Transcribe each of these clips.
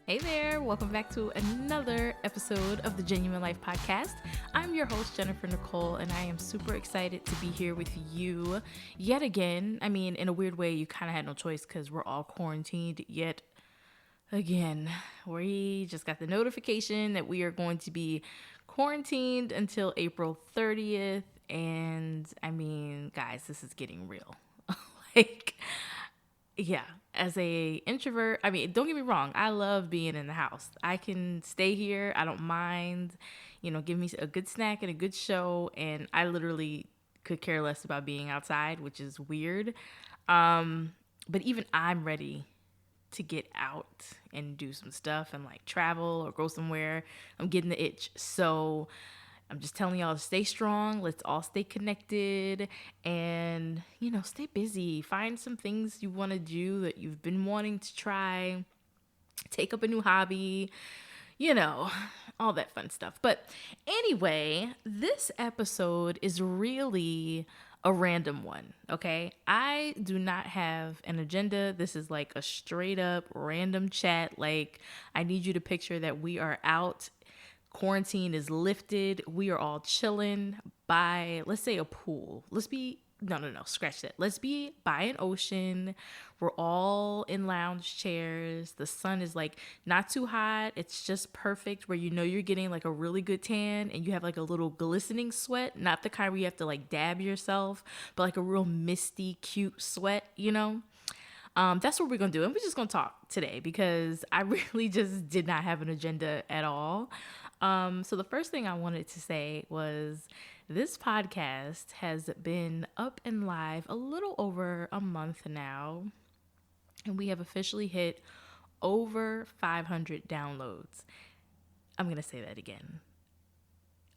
Hey there, welcome back to another episode of the Genuine Life Podcast. I'm your host, Jennifer Nicole, and I am super excited to be here with you yet again. I mean, in a weird way, you kind of had no choice because we're all quarantined yet again. We just got the notification that we are going to be quarantined until April 30th. And I mean, guys, this is getting real. like, yeah, as a introvert, I mean, don't get me wrong, I love being in the house. I can stay here, I don't mind. Give me a good snack and a good show, and I literally could care less about being outside, which is weird. But even I'm ready to get out and do some stuff and like travel or go somewhere. I'm getting the itch. So I'm just telling y'all to stay strong. Let's all stay connected and, stay busy. Find some things you want to do that you've been wanting to try. Take up a new hobby, you know, all that fun stuff. But anyway, this episode is really a random one, okay? I do not have an agenda. This is like a straight up random chat. Like, I need you to picture that we are out, quarantine is lifted, we are all chilling by, let's say, a pool. No, scratch that. Let's be by an ocean. We're all in lounge chairs. The sun is like not too hot. It's just perfect where you're getting like a really good tan and you have like a little glistening sweat, not the kind where you have to like dab yourself, but like a real misty, cute sweat. That's what we're gonna do, and we're just gonna talk today because I really just did not have an agenda at all. So the first thing I wanted to say was this podcast has been up and live a little over a month now, and we have officially hit over 500 downloads. I'm gonna say that again.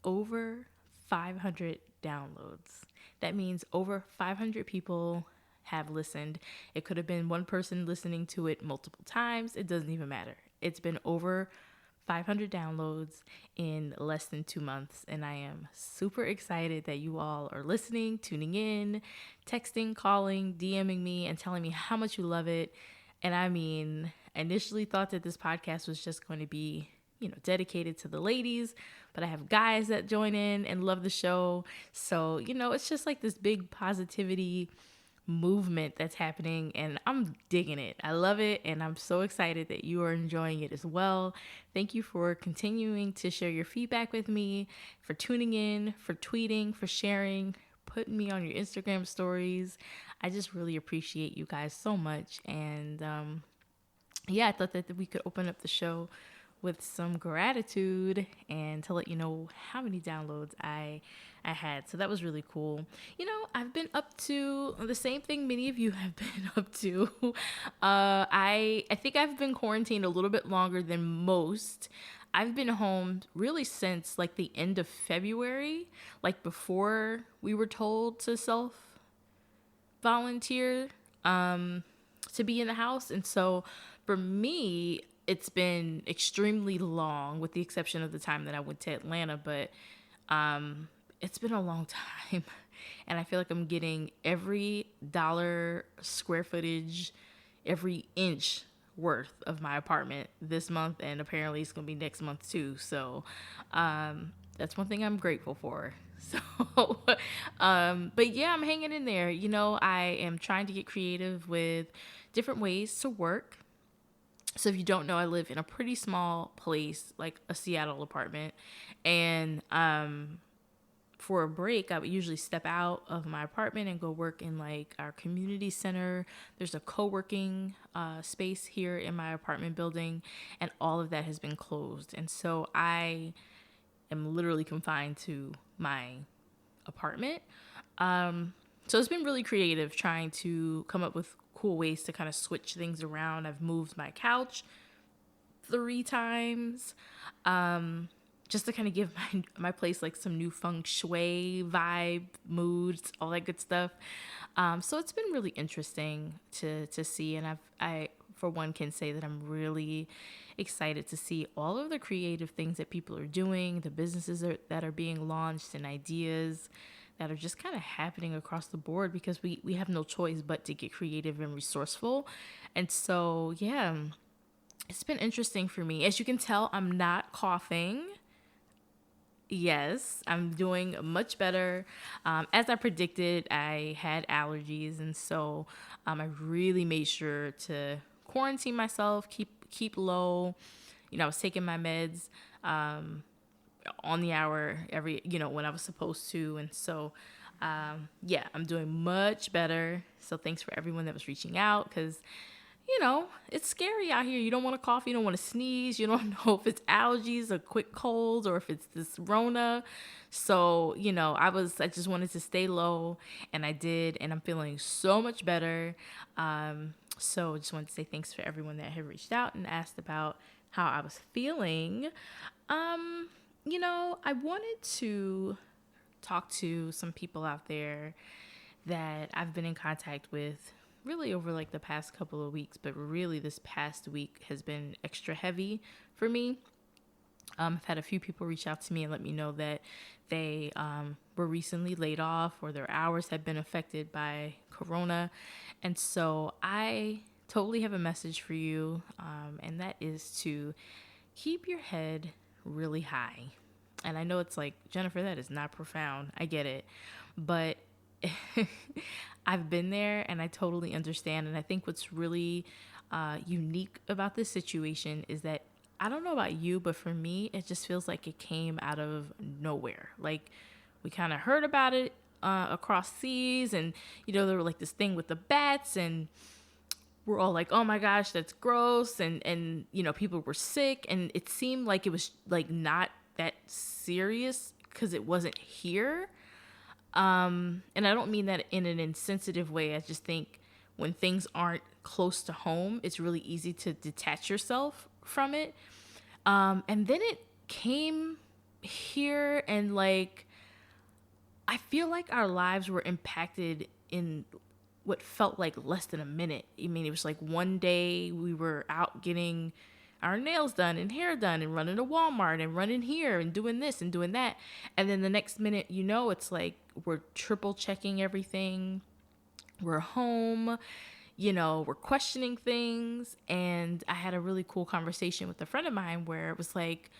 Over 500 downloads. That means over 500 people have listened. It could have been one person listening to it multiple times. It doesn't even matter. It's been over 500 downloads in less than 2 months. And I am super excited that you all are listening, tuning in, texting, calling, DMing me, and telling me how much you love it. And I mean, I initially thought that this podcast was just going to be dedicated to the ladies, but I have guys that join in and love the show. So, it's just like this big positivity movement that's happening, and I'm digging it. I love it, and I'm so excited that you are enjoying it as well. Thank you for continuing to share your feedback with me, for tuning in, for tweeting, for sharing, putting me on your Instagram stories. I just really appreciate you guys so much. And I thought that we could open up the show with some gratitude and to let you know how many downloads I had. So that was really cool. I've been up to the same thing many of you have been up to. I think I've been quarantined a little bit longer than most. I've been home really since like the end of February, like before we were told to self volunteer to be in the house. And so for me, it's been extremely long, with the exception of the time that I went to Atlanta, but it's been a long time. And I feel like I'm getting every dollar, square footage, every inch worth of my apartment this month, and apparently it's gonna be next month too. So that's one thing I'm grateful for. So but yeah, I'm hanging in there. I am trying to get creative with different ways to work. So if you don't know, I live in a pretty small place, like a Seattle apartment. And for a break, I would usually step out of my apartment and go work in like our community center. There's a co-working space here in my apartment building, and all of that has been closed. And so I am literally confined to my apartment. So it's been really creative trying to come up with cool ways to kind of switch things around. I've moved my couch 3 times, just to kind of give my place like some new feng shui vibe, moods, all that good stuff. So it's been really interesting to see, and I for one can say that I'm really excited to see all of the creative things that people are doing, the businesses that are being launched, and ideas that are just kind of happening across the board, because we have no choice but to get creative and resourceful. And so, yeah, it's been interesting for me. As you can tell, I'm not coughing. Yes, I'm doing much better. As I predicted, I had allergies, and so I really made sure to quarantine myself, keep low. I was taking my meds on the hour every when I was supposed to, and so yeah, I'm doing much better. So thanks for everyone that was reaching out, because it's scary out here. You don't want to cough. You don't want to sneeze. You don't know if it's allergies or quick colds or if it's this Rona. So, I just wanted to stay low, and I did, and I'm feeling so much better. So just wanted to say thanks for everyone that had reached out and asked about how I was feeling. I wanted to talk to some people out there that I've been in contact with really over like the past couple of weeks, but really this past week has been extra heavy for me. I've had a few people reach out to me and let me know that they were recently laid off, or their hours have been affected by Corona. And so I totally have a message for you, and that is to keep your head really high. And I know it's like, Jennifer, that is not profound. I get it. But I've been there, and I totally understand. And I think what's really unique about this situation is that, I don't know about you, but for me, it just feels like it came out of nowhere. Like, we kind of heard about it across seas, and there were like this thing with the bats, and we're all like, oh my gosh, that's gross. And people were sick, and it seemed like it was like not that serious because it wasn't here. And I don't mean that in an insensitive way. I just think when things aren't close to home, it's really easy to detach yourself from it. And then it came here, and like, I feel like our lives were impacted in what felt like less than a minute. I mean, it was like one day we were out getting our nails done and hair done and running to Walmart and running here and doing this and doing that. And then the next minute, it's like we're triple checking everything. We're home, we're questioning things. And I had a really cool conversation with a friend of mine where it was like,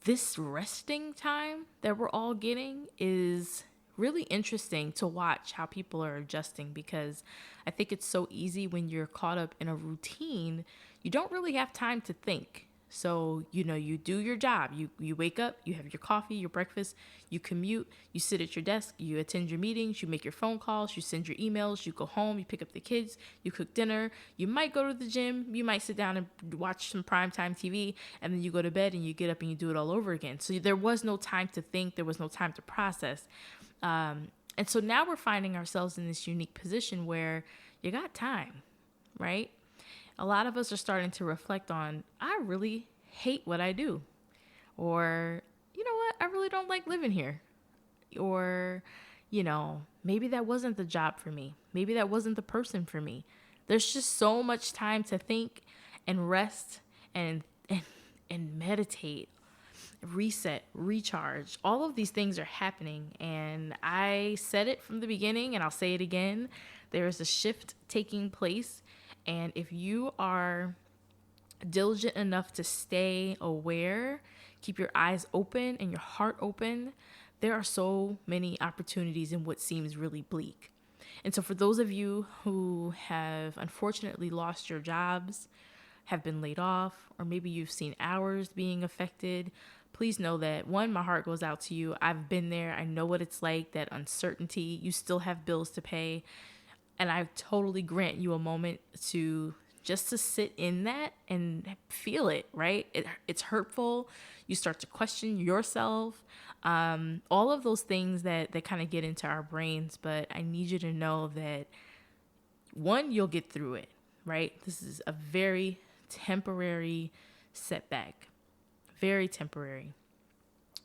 this resting time that we're all getting is really interesting to watch how people are adjusting, because I think it's so easy when you're caught up in a routine, you don't really have time to think. So, you do your job. You wake up, you have your coffee, your breakfast, you commute, you sit at your desk, you attend your meetings, you make your phone calls, you send your emails, you go home, you pick up the kids, you cook dinner, you might go to the gym, you might sit down and watch some primetime TV, and then you go to bed and you get up and you do it all over again. So there was no time to think, there was no time to process. And so now we're finding ourselves in this unique position where you got time, right? A lot of us are starting to reflect on, I really hate what I do. Or, you know what? I really don't like living here. Or, maybe that wasn't the job for me. Maybe that wasn't the person for me. There's just so much time to think and rest and meditate, reset, recharge. All of these things are happening. And I said it from the beginning, and I'll say it again. There is a shift taking place. And if you are diligent enough to stay aware, keep your eyes open and your heart open, there are so many opportunities in what seems really bleak. And so for those of you who have unfortunately lost your jobs, have been laid off, or maybe you've seen hours being affected, please know that, one, my heart goes out to you. I've been there. I know what it's like, that uncertainty. You still have bills to pay. And I totally grant you a moment to just to sit in that and feel it, right? It's hurtful. You start to question yourself. All of those things that kind of get into our brains. But I need you to know that, one, you'll get through it, right? This is a very temporary setback. Very temporary.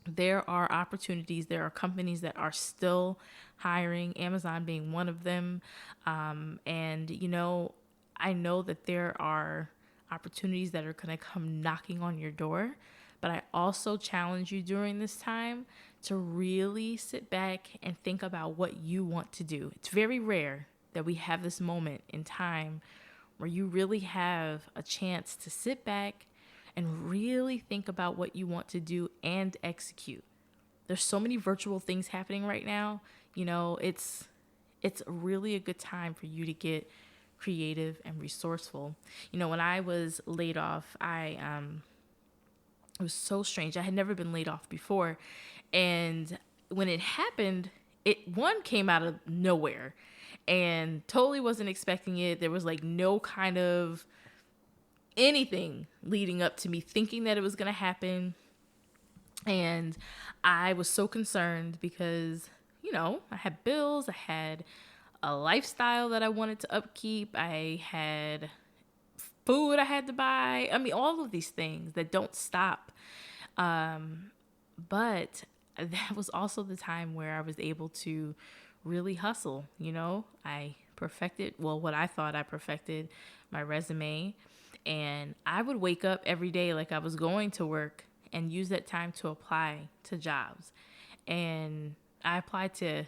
There are opportunities. There are companies that are still hiring, Amazon being one of them. And, I know that there are opportunities that are going to come knocking on your door. But I also challenge you during this time to really sit back and think about what you want to do. It's very rare that we have this moment in time where you really have a chance to sit back and really think about what you want to do and execute. There's so many virtual things happening right now. It's really a good time for you to get creative and resourceful. When I was laid off, it was so strange. I had never been laid off before. And when it happened, one came out of nowhere and totally wasn't expecting it. There was like no kind of anything leading up to me thinking that it was going to happen. And I was so concerned because, I had bills, I had a lifestyle that I wanted to upkeep, I had food I had to buy. I mean, all of these things that don't stop. But that was also the time where I was able to really hustle. I perfected, what I thought I perfected my resume. And I would wake up every day like I was going to work and use that time to apply to jobs. And I applied to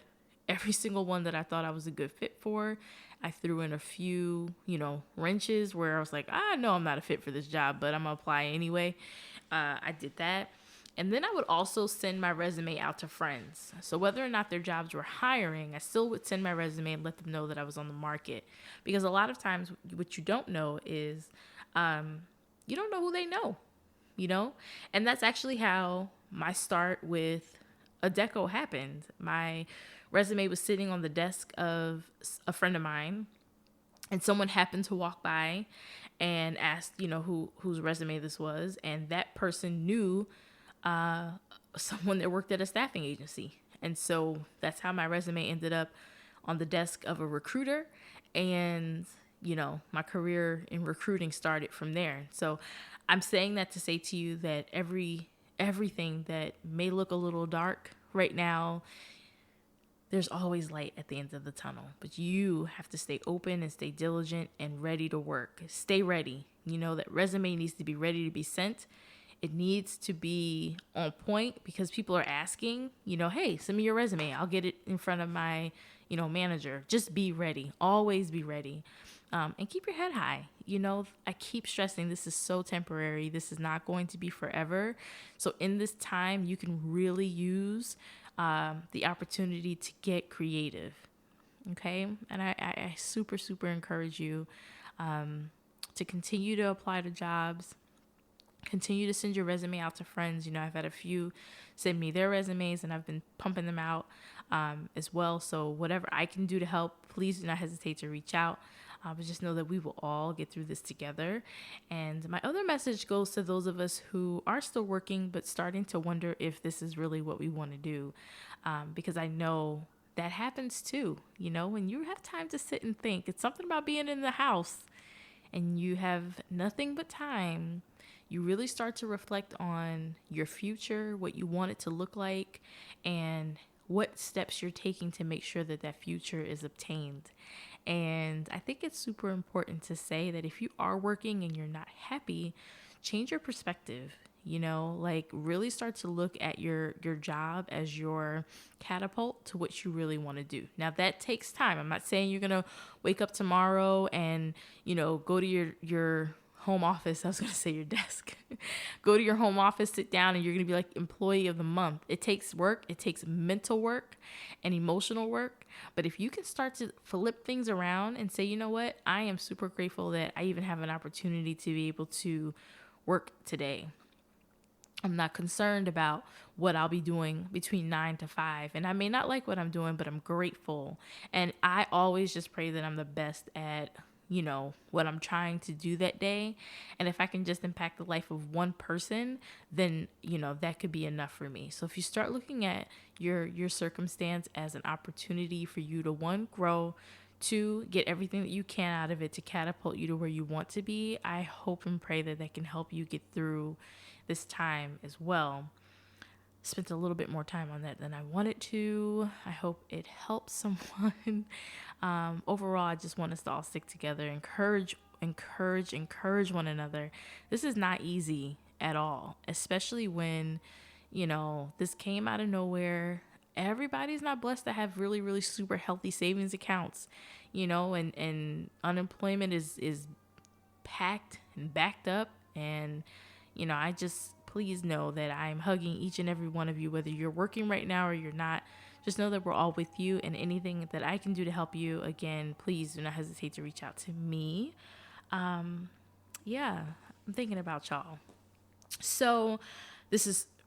every single one that I thought I was a good fit for. I threw in a few, wrenches where I was like, I know I'm not a fit for this job, but I'm going to apply anyway. I did that. And then I would also send my resume out to friends. So whether or not their jobs were hiring, I still would send my resume and let them know that I was on the market. Because a lot of times what you don't know is you don't know who they know, And that's actually how my start with Adecco happened. My resume was sitting on the desk of a friend of mine, and someone happened to walk by and asked, whose resume this was. And that person knew someone that worked at a staffing agency. And so that's how my resume ended up on the desk of a recruiter. And, my career in recruiting started from there. So I'm saying that to say to you that everything that may look a little dark right now, there's always light at the end of the tunnel. But you have to stay open and stay diligent and ready to work. Stay ready. That resume needs to be ready to be sent. It needs to be on point because people are asking, hey, send me your resume. I'll get it in front of my, manager. Just be ready. Always be ready. And keep your head high. I keep stressing this is so temporary. This is not going to be forever. So in this time, you can really use the opportunity to get creative. Okay. And I super, super encourage you to continue to apply to jobs. Continue to send your resume out to friends. I've had a few send me their resumes and I've been pumping them out as well. So whatever I can do to help, please do not hesitate to reach out. But just know that we will all get through this together. And my other message goes to those of us who are still working, but starting to wonder if this is really what we want to do. Because I know that happens too. When you have time to sit and think, it's something about being in the house and you have nothing but time. You really start to reflect on your future, what you want it to look like, and what steps you're taking to make sure that that future is obtained. And I think it's super important to say that if you are working and you're not happy, change your perspective. Really start to look at your job as your catapult to what you really want to do. Now that takes time. I'm not saying you're going to wake up tomorrow and, go to your home office. I was going to say your desk. Go to your home office, sit down, and you're going to be like employee of the month. It takes work. It takes mental work and emotional work. But if you can start to flip things around and say, you know what, I am super grateful that I even have an opportunity to be able to work today. I'm not concerned about what I'll be doing between 9 to 5. And I may not like what I'm doing, but I'm grateful. And I always just pray that I'm the best at what I'm trying to do that day. And if I can just impact the life of one person, then, that could be enough for me. So if you start looking at your circumstance as an opportunity for you to, one, grow, two, get everything that you can out of it to catapult you to where you want to be, I hope and pray that can help you get through this time as well. Spent a little bit more time on that than I wanted to. I hope it helps someone. Overall, I just want us to all stick together, encourage one another. This is not easy at all, especially when, this came out of nowhere. Everybody's not blessed to have really, really super healthy savings accounts, and unemployment is packed and backed up. And, I just, please know that I'm hugging each and every one of you, whether you're working right now or you're not. Just know that we're all with you, and anything that I can do to help you, again, please do not hesitate to reach out to me. Yeah, I'm thinking about y'all. So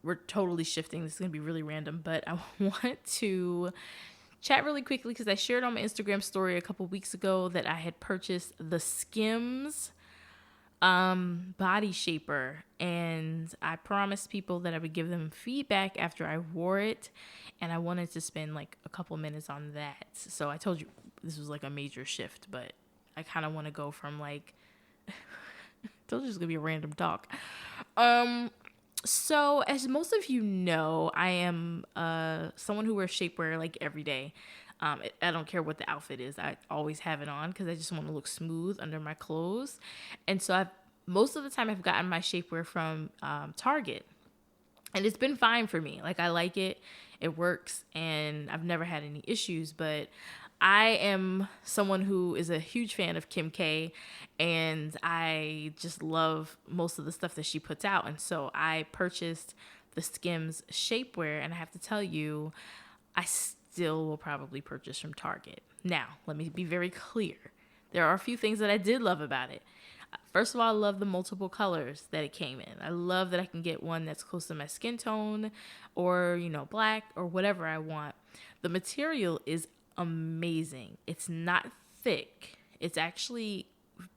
we're totally shifting. This is going to be really random, but I want to chat really quickly because I shared on my Instagram story a couple weeks ago that I had purchased the Skims body shaper, and I promised people that I would give them feedback after I wore it, and I wanted to spend like a couple minutes on that. So I told you this was like a major shift, but I kind of want to go from like told you it's gonna be a random talk. So as most of you know, I am someone who wears shapewear like every day. I don't care what the outfit is. I always have it on because I just want to look smooth under my clothes. And so most of the time I've gotten my shapewear from Target. And it's been fine for me. Like, I like it. It works. And I've never had any issues. But I am someone who is a huge fan of Kim K. And I just love most of the stuff that she puts out. And so I purchased the Skims shapewear. And I have to tell you, I still will probably purchase from Target. Now, let me be very clear. There are a few things that I did love about it. First of all, I love the multiple colors that it came in. I love that I can get one that's close to my skin tone or, black or whatever I want. The material is amazing. It's not thick. It's actually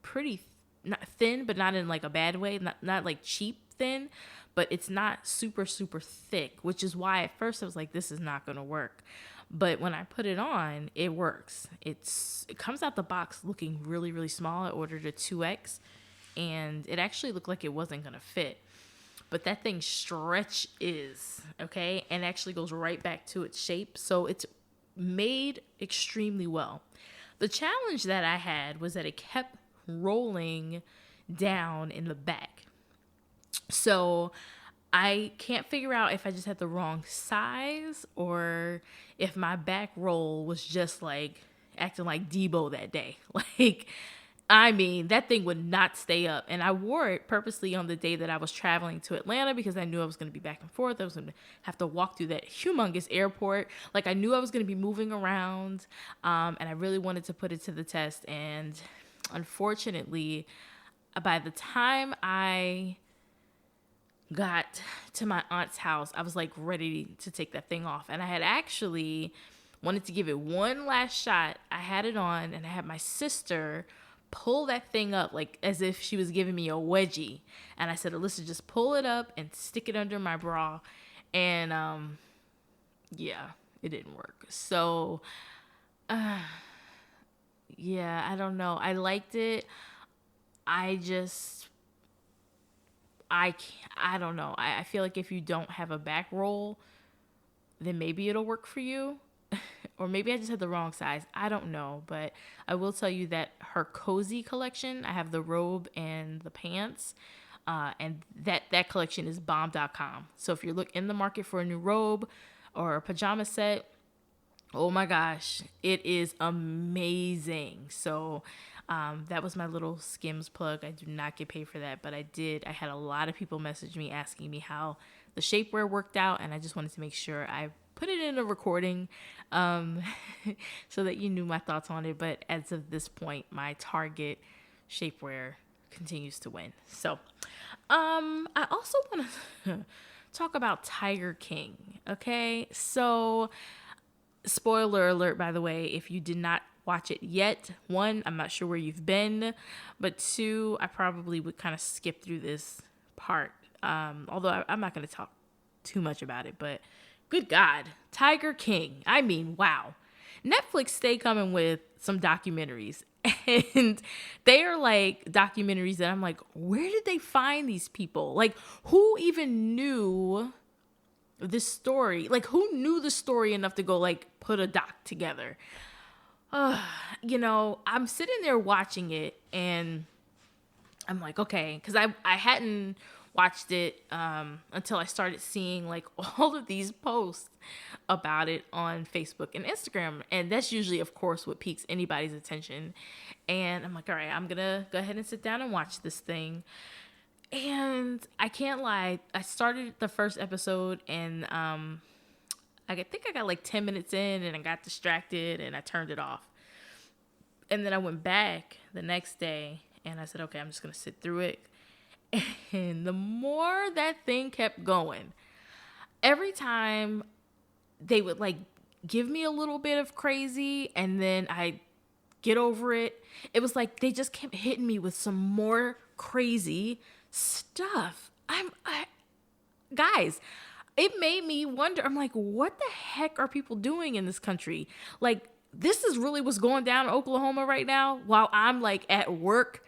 pretty not thin, but not in like a bad way. Not like cheap thin, but it's not super, super thick, which is why at first I was like, this is not going to work. But when I put it on, it works. It comes out the box looking really, really small. I ordered a 2X, and it actually looked like it wasn't going to fit. But that thing stretches, okay? And actually goes right back to its shape. So it's made extremely well. The challenge that I had was that it kept rolling down in the back. So I can't figure out if I just had the wrong size or if my back roll was just like acting like Debo that day. That thing would not stay up. And I wore it purposely on the day that I was traveling to Atlanta because I knew I was going to be back and forth. I was going to have to walk through that humongous airport. Like, I knew I was going to be moving around. And I really wanted to put it to the test. And unfortunately, by the time I got to my aunt's house, I was like ready to take that thing off. And I had actually wanted to give it one last shot. I had it on and I had my sister pull that thing up like as if she was giving me a wedgie. And I said, Alyssa, just pull it up and stick it under my bra. And yeah, it didn't work. So yeah, I don't know. I liked it. I don't know. I feel like if you don't have a back roll, then maybe it'll work for you. Or maybe I just had the wrong size. I don't know. But I will tell you that her cozy collection, I have the robe and the pants. And that collection is bomb.com. So if you're in the market for a new robe or a pajama set, oh my gosh, it is amazing. So that was my little Skims plug. I do not get paid for that, but I had a lot of people message me asking me how the shapewear worked out, and I just wanted to make sure I put it in a recording so that you knew my thoughts on it. But as of this point, my Target shapewear continues to win. So I also want to talk about Tiger King, okay? So spoiler alert, by the way, if you did not watch it yet. 1, I'm not sure where you've been, but 2, I probably would kind of skip through this part. Although I'm not going to talk too much about it, but good God, Tiger King. I mean, wow. Netflix stay coming with some documentaries, and they are like documentaries that I'm like, where did they find these people? Like, who even knew this story? Like, who knew the story enough to go like put a doc together? I'm sitting there watching it and I'm like, okay, because I hadn't watched it until I started seeing like all of these posts about it on Facebook and Instagram. And that's usually, of course, what piques anybody's attention. And I'm like, all right, I'm going to go ahead and sit down and watch this thing. And I can't lie, I started the first episode and I think I got like 10 minutes in and I got distracted and I turned it off. And then I went back the next day and I said, okay, I'm just going to sit through it. And the more that thing kept going, every time they would like give me a little bit of crazy and then I get over it. It was like they just kept hitting me with some more crazy stuff. Guys, it made me wonder. I'm like, what the heck are people doing in this country? Like, this is really what's going down in Oklahoma right now while I'm like at work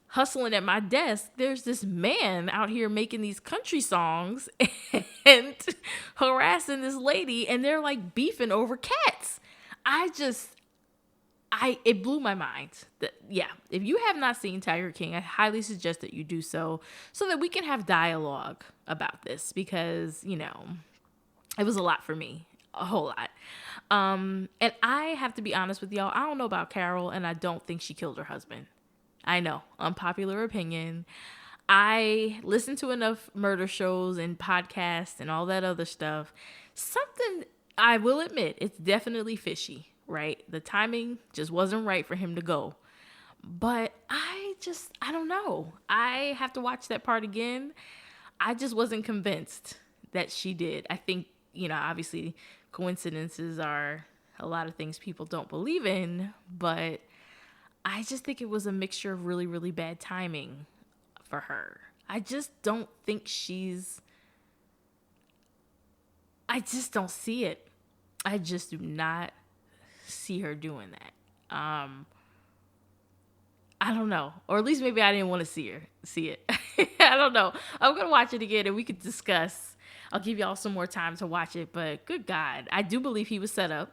hustling at my desk. There's this man out here making these country songs and harassing this lady, and they're like beefing over cats. It blew my mind. If you have not seen Tiger King, I highly suggest that you do so that we can have dialogue about this, because, it was a lot for me, a whole lot. And I have to be honest with y'all, I don't know about Carol, and I don't think she killed her husband. I know, unpopular opinion. I listen to enough murder shows and podcasts and all that other stuff. Something, I will admit, it's definitely fishy, right? The timing just wasn't right for him to go. But I don't know. I have to watch that part again. I just wasn't convinced that she did. I think, obviously coincidences are a lot of things people don't believe in, but I just think it was a mixture of really, really bad timing for her. I just don't think I just don't see it. I just do not see her doing that. I don't know. Or at least maybe I didn't want to see it. I don't know. I'm going to watch it again and we could discuss. I'll give y'all some more time to watch it, but good God, I do believe he was set up.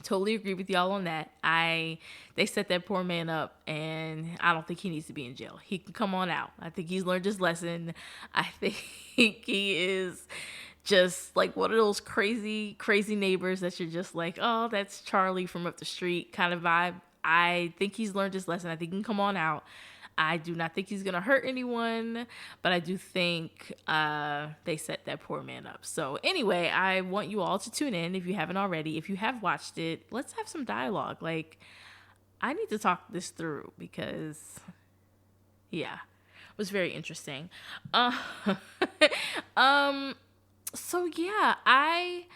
Totally agree with y'all on that. They set that poor man up, and I don't think he needs to be in jail. He can come on out. I think he's learned his lesson. I think he is just like one of those crazy, crazy neighbors that you're just like, oh, that's Charlie from up the street kind of vibe. I think he's learned his lesson. I think he can come on out. I do not think he's going to hurt anyone, but I do think they set that poor man up. So anyway, I want you all to tune in if you haven't already. If you have watched it, let's have some dialogue. Like, I need to talk this through because, it was very interesting. So yeah, I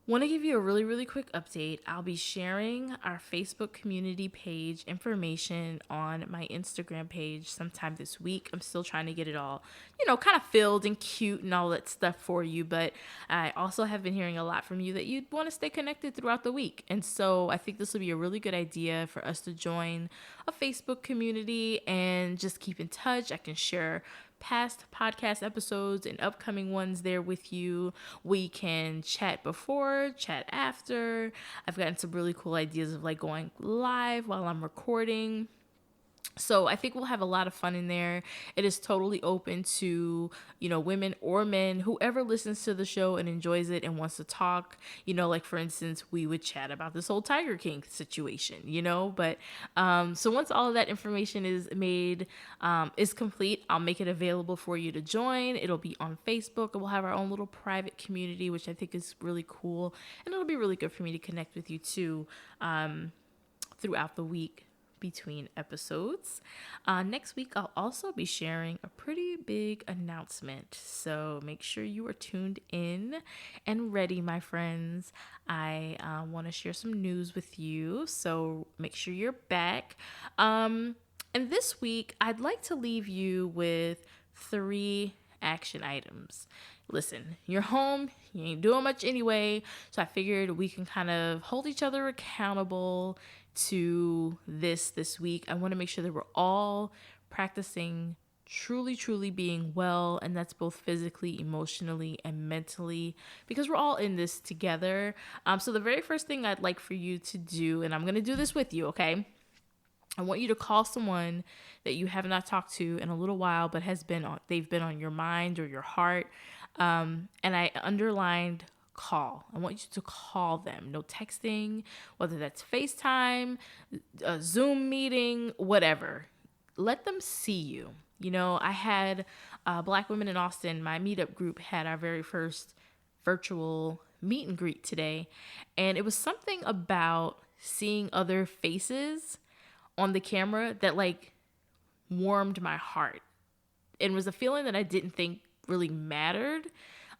want to give you a really, really quick update. I'll be sharing our Facebook community page information on my Instagram page sometime this week. I'm still trying to get it all, kind of filled and cute and all that stuff for you. But I also have been hearing a lot from you that you'd want to stay connected throughout the week. And so I think this will be a really good idea for us to join a Facebook community and just keep in touch. I can share past podcast episodes and upcoming ones there with you. We can chat before, chat after. I've gotten some really cool ideas of like going live while I'm recording. So I think we'll have a lot of fun in there. It is totally open to, women or men, whoever listens to the show and enjoys it and wants to talk. Like for instance, we would chat about this whole Tiger King situation, but so once all of that information is complete, I'll make it available for you to join. It'll be on Facebook, and we'll have our own little private community, which I think is really cool. And it'll be really good for me to connect with you too throughout the week between episodes. Next week, I'll also be sharing a pretty big announcement. So make sure you are tuned in and ready, my friends. I want to share some news with you. So make sure you're back. And this week, I'd like to leave you with 3 action items. Listen, you're home, you ain't doing much anyway. So I figured we can kind of hold each other accountable to this week. I want to make sure that we're all practicing truly being well, and that's both physically, emotionally, and mentally, because we're all in this together. So the very first thing I'd like for you to do, and I'm going to do this with you, okay? I want you to call someone that you have not talked to in a little while, but they've been on your mind or your heart. And I underlined call. I want you to call them. No texting, whether that's FaceTime, a Zoom meeting, whatever. Let them see you. I had Black Women in Austin. My meetup group had our very first virtual meet and greet today. And it was something about seeing other faces on the camera that warmed my heart, and was a feeling that I didn't think really mattered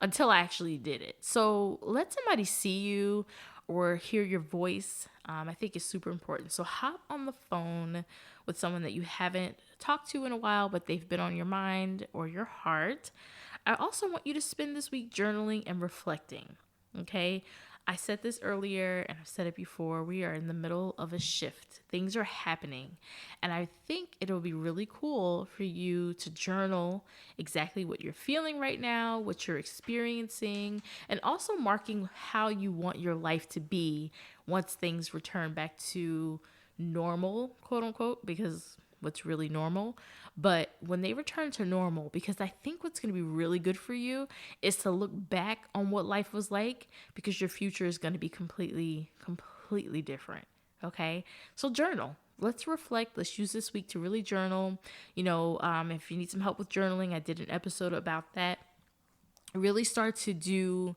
until I actually did it. So let somebody see you or hear your voice. I think is super important. So hop on the phone with someone that you haven't talked to in a while, but they've been on your mind or your heart. I also want you to spend this week journaling and reflecting. Okay. I said this earlier and I've said it before. We are in the middle of a shift. Things are happening. And I think it'll be really cool for you to journal exactly what you're feeling right now, what you're experiencing, and also marking how you want your life to be once things return back to normal, quote unquote, because what's really normal. But when they return to normal, because I think what's going to be really good for you is to look back on what life was like, because your future is going to be completely different. Okay. So journal. Let's reflect. Let's use this week to really journal. If you need some help with journaling, I did an episode about that. Really start to do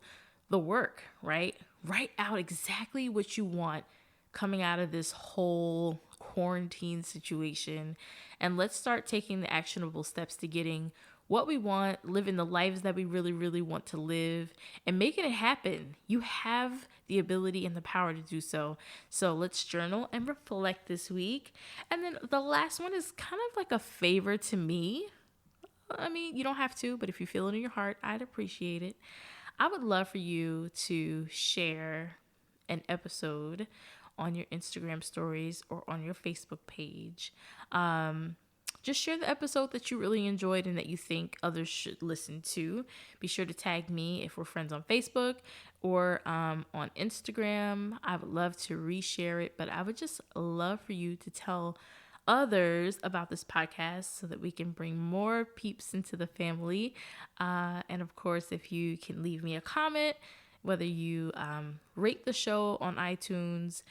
the work, right? Write out exactly what you want coming out of this whole quarantine situation, and let's start taking the actionable steps to getting what we want, living the lives that we really, really want to live, and making it happen. You have the ability and the power to do so. So let's journal and reflect this week. And then the last one is kind of like a favor to me. I mean, you don't have to, but if you feel it in your heart, I'd appreciate it. I would love for you to share an episode on your Instagram stories or on your Facebook page. Just share the episode that you really enjoyed and that you think others should listen to. Be sure to tag me if we're friends on Facebook or on Instagram. I would love to reshare it, but I would just love for you to tell others about this podcast so that we can bring more peeps into the family. And of course, if you can leave me a comment, whether you rate the show on iTunes,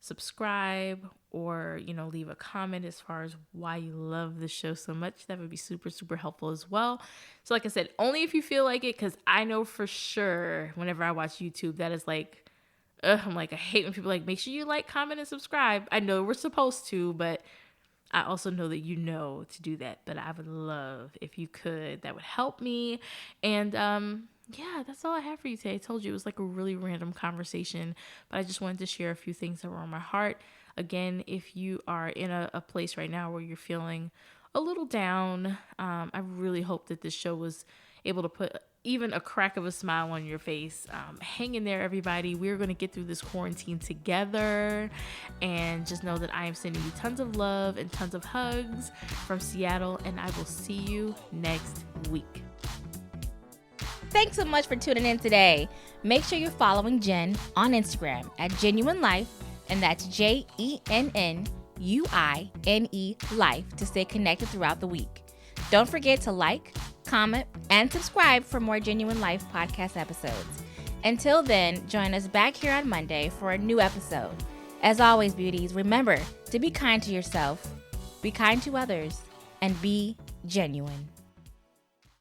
subscribe, or leave a comment as far as why you love the show so much, that would be super, super helpful as well. So like I said, only if you feel like it, because I know for sure whenever I watch YouTube, that is I'm I hate when people make sure you like, comment, and subscribe. I know we're supposed to, but I also know that to do that. But I would love if you could. That would help me. And yeah, that's all I have for you today. I told you it was a really random conversation, but I just wanted to share a few things that were on my heart. Again, if you are in a place right now where you're feeling a little down, I really hope that this show was able to put even a crack of a smile on your face. Hang in there, everybody. We're going to get through this quarantine together, and just know that I am sending you tons of love and tons of hugs from Seattle, and I will see you next week. Thanks so much for tuning in today. Make sure you're following Jenn on Instagram at Genuine Life, and that's JENNUINE Life, to stay connected throughout the week. Don't forget to like, comment, and subscribe for more Genuine Life podcast episodes. Until then, join us back here on Monday for a new episode. As always, beauties, remember to be kind to yourself, be kind to others, and be genuine.